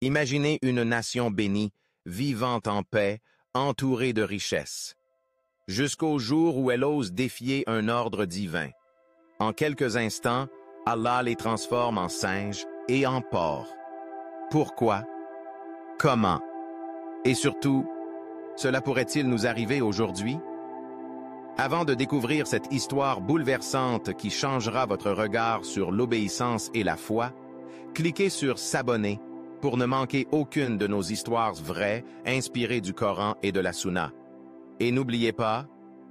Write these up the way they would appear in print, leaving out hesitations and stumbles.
Imaginez une nation bénie, vivant en paix, entourée de richesses. Jusqu'au jour où elle ose défier un ordre divin. En quelques instants, Allah les transforme en singes et en porcs. Pourquoi? Comment? Et surtout, cela pourrait-il nous arriver aujourd'hui? Avant de découvrir cette histoire bouleversante qui changera votre regard sur l'obéissance et la foi, cliquez sur s'abonner pour ne manquer aucune de nos histoires vraies inspirées du Coran et de la Sunna. Et n'oubliez pas,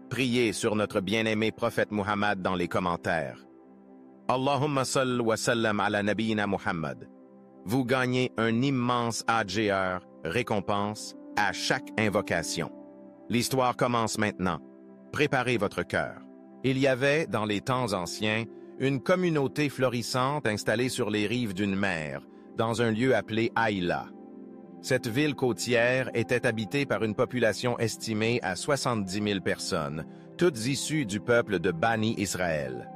priez sur notre bien-aimé prophète Muhammad dans les commentaires. Allahumma salli wa sallam ala nabiyina Muhammad. Vous gagnez un immense AJR, récompense, à chaque invocation. L'histoire commence maintenant. Préparez votre cœur. Il y avait, dans les temps anciens, une communauté florissante installée sur les rives d'une mer, dans un lieu appelé Ayla. Cette ville côtière était habitée par une population estimée à 70 000 personnes, toutes issues du peuple de Bani Israël.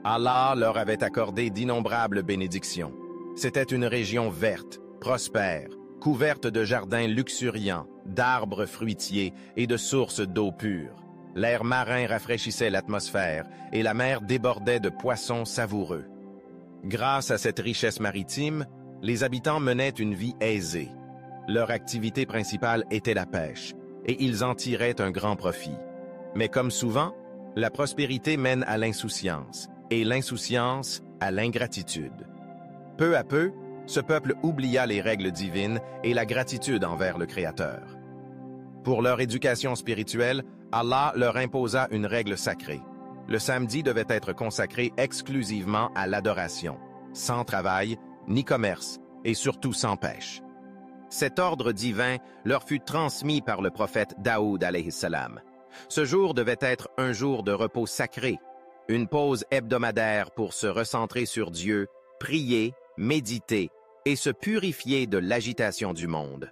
Allah leur avait accordé d'innombrables bénédictions. C'était une région verte, prospère, couverte de jardins luxuriants, d'arbres fruitiers et de sources d'eau pure. L'air marin rafraîchissait l'atmosphère et la mer débordait de poissons savoureux. Grâce à cette richesse maritime, les habitants menaient une vie aisée. Leur activité principale était la pêche, et ils en tiraient un grand profit. Mais comme souvent, la prospérité mène à l'insouciance, et l'insouciance à l'ingratitude. Peu à peu, ce peuple oublia les règles divines et la gratitude envers le Créateur. Pour leur éducation spirituelle, Allah leur imposa une règle sacrée. Le samedi devait être consacré exclusivement à l'adoration, sans travail, ni commerce, et surtout sans pêche. Cet ordre divin leur fut transmis par le prophète Daoud alayhi salam. Ce jour devait être un jour de repos sacré, une pause hebdomadaire pour se recentrer sur Dieu, prier, méditer et se purifier de l'agitation du monde.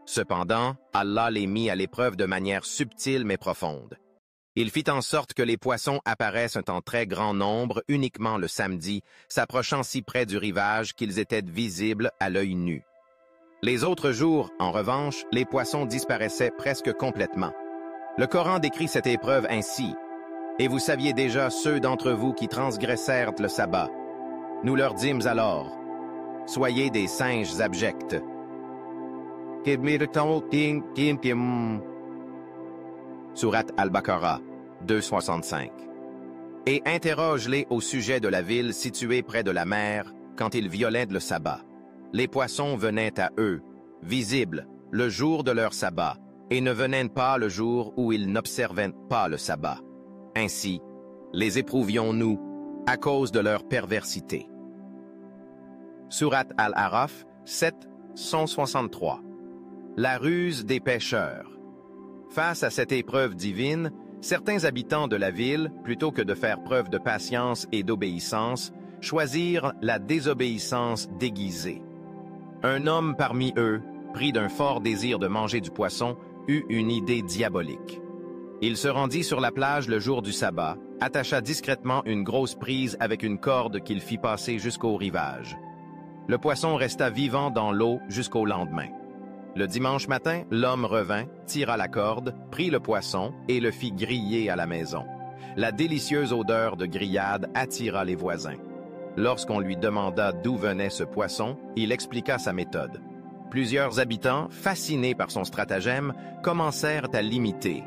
Cependant, Allah les mit à l'épreuve de manière subtile mais profonde. Il fit en sorte que les poissons apparaissent en très grand nombre uniquement le samedi, s'approchant si près du rivage qu'ils étaient visibles à l'œil nu. Les autres jours, en revanche, les poissons disparaissaient presque complètement. Le Coran décrit cette épreuve ainsi. « Et vous saviez déjà ceux d'entre vous qui transgressèrent le sabbat. Nous leur dîmes alors, « Soyez des singes abjects. » Surat Al-Baqarah, 265. Et interroge-les au sujet de la ville située près de la mer quand ils violaient le sabbat. Les poissons venaient à eux, visibles, le jour de leur sabbat, et ne venaient pas le jour où ils n'observaient pas le sabbat. Ainsi, les éprouvions-nous à cause de leur perversité. Surat Al-Araf, 7, 163. La ruse des pêcheurs. Face à cette épreuve divine, certains habitants de la ville, plutôt que de faire preuve de patience et d'obéissance, choisirent la désobéissance déguisée. Un homme parmi eux, pris d'un fort désir de manger du poisson, eut une idée diabolique. Il se rendit sur la plage le jour du sabbat, attacha discrètement une grosse prise avec une corde qu'il fit passer jusqu'au rivage. Le poisson resta vivant dans l'eau jusqu'au lendemain. Le dimanche matin, l'homme revint, tira la corde, prit le poisson et le fit griller à la maison. La délicieuse odeur de grillade attira les voisins. Lorsqu'on lui demanda d'où venait ce poisson, il expliqua sa méthode. Plusieurs habitants, fascinés par son stratagème, commencèrent à l'imiter.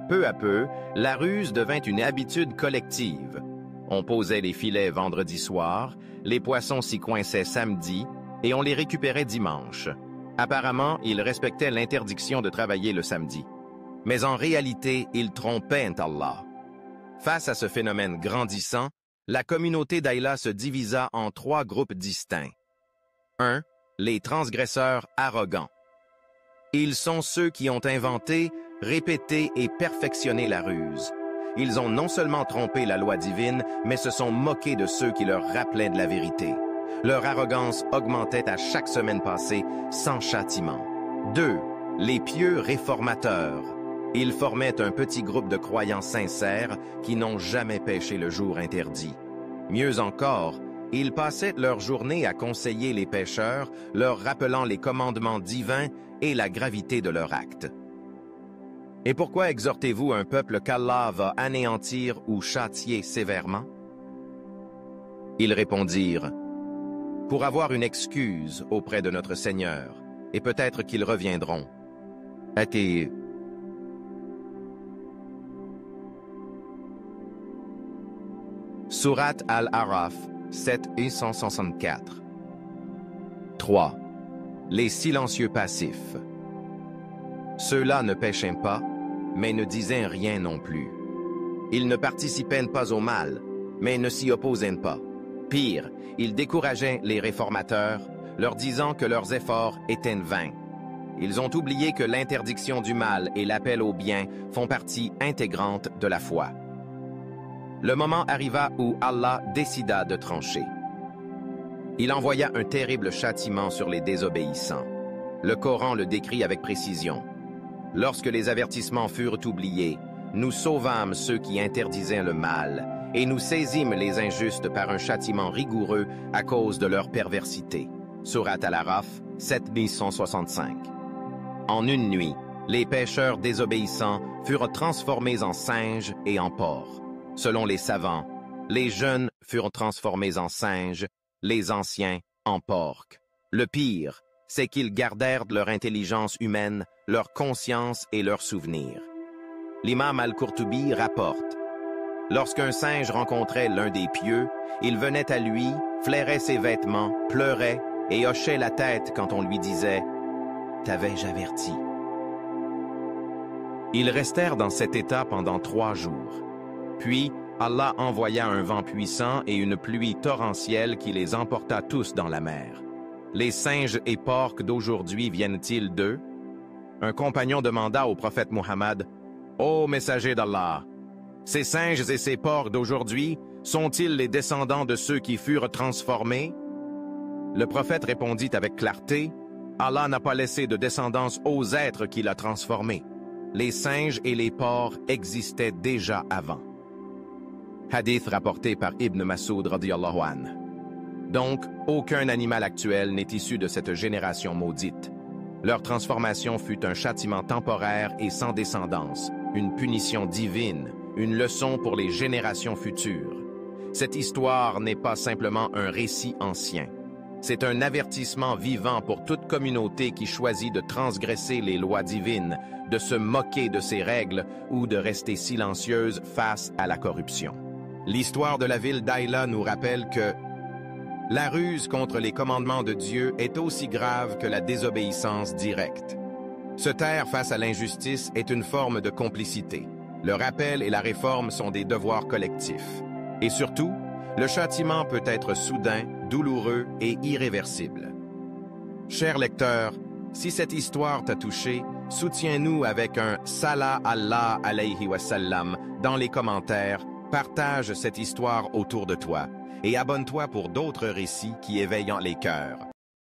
Peu à peu, la ruse devint une habitude collective. On posait les filets vendredi soir, les poissons s'y coinçaient samedi et on les récupérait dimanche. Apparemment, ils respectaient l'interdiction de travailler le samedi. Mais en réalité, ils trompaient Allah. Face à ce phénomène grandissant, la communauté d'Ayla se divisa en 3 groupes distincts. 1. Les transgresseurs arrogants. Ils sont ceux qui ont inventé, répété et perfectionné la ruse. Ils ont non seulement trompé la loi divine, mais se sont moqués de ceux qui leur rappelaient de la vérité. Leur arrogance augmentait à chaque semaine passée, sans châtiment. 2. Les pieux réformateurs. Ils formaient un petit groupe de croyants sincères qui n'ont jamais péché le jour interdit. Mieux encore, Ils passaient leur journée à conseiller les pécheurs, leur rappelant les commandements divins et la gravité de leur acte. Et pourquoi exhortez-vous un peuple qu'Allah va anéantir ou châtier sévèrement? Ils répondirent, pour avoir une excuse auprès de notre Seigneur, et peut-être qu'ils reviendront. Athée. Surat Al-Araf, 7 et 164. 3. Les silencieux passifs. Ceux-là ne péchaient pas, mais ne disaient rien non plus. Ils ne participaient pas au mal, mais ne s'y opposaient pas. Pire, ils décourageaient les réformateurs, leur disant que leurs efforts étaient vains. Ils ont oublié que l'interdiction du mal et l'appel au bien font partie intégrante de la foi. Le moment arriva où Allah décida de trancher. Il envoya un terrible châtiment sur les désobéissants. Le Coran le décrit avec précision. Lorsque les avertissements furent oubliés, nous sauvâmes ceux qui interdisaient le mal, et nous saisîmes les injustes par un châtiment rigoureux à cause de leur perversité. Surat Al-Araf, 7165. En une nuit, les pécheurs désobéissants furent transformés en singes et en porcs. Selon les savants, les jeunes furent transformés en singes, les anciens en porcs. Le pire, c'est qu'ils gardèrent leur intelligence humaine, leur conscience et leurs souvenirs. L'imam Al-Qurtubi rapporte, lorsqu'un singe rencontrait l'un des pieux, il venait à lui, flairait ses vêtements, pleurait et hochait la tête quand on lui disait « T'avais-je averti ?» Ils restèrent dans cet état pendant 3 jours. Puis, Allah envoya un vent puissant et une pluie torrentielle qui les emporta tous dans la mer. Les singes et porcs d'aujourd'hui viennent-ils d'eux? Un compagnon demanda au prophète Muhammad, « Ô messager d'Allah, ces singes et ces porcs d'aujourd'hui sont-ils les descendants de ceux qui furent transformés? » Le prophète répondit avec clarté, « Allah n'a pas laissé de descendance aux êtres qu'il a transformés. Les singes et les porcs existaient déjà avant. » Hadith rapporté par Ibn Mas'ud radiyallahu anhu. Donc, aucun animal actuel n'est issu de cette génération maudite. Leur transformation fut un châtiment temporaire et sans descendance, une punition divine, une leçon pour les générations futures. Cette histoire n'est pas simplement un récit ancien. C'est un avertissement vivant pour toute communauté qui choisit de transgresser les lois divines, de se moquer de ses règles ou de rester silencieuse face à la corruption. L'histoire de la ville d'Ayla nous rappelle que la ruse contre les commandements de Dieu est aussi grave que la désobéissance directe. Se taire face à l'injustice est une forme de complicité. Le rappel et la réforme sont des devoirs collectifs. Et surtout, le châtiment peut être soudain, douloureux et irréversible. Cher lecteur, si cette histoire t'a touché, soutiens-nous avec un « Salah Allah alayhi wa sallam » dans les commentaires, partage cette histoire autour de toi et abonne-toi pour d'autres récits qui éveillent les cœurs.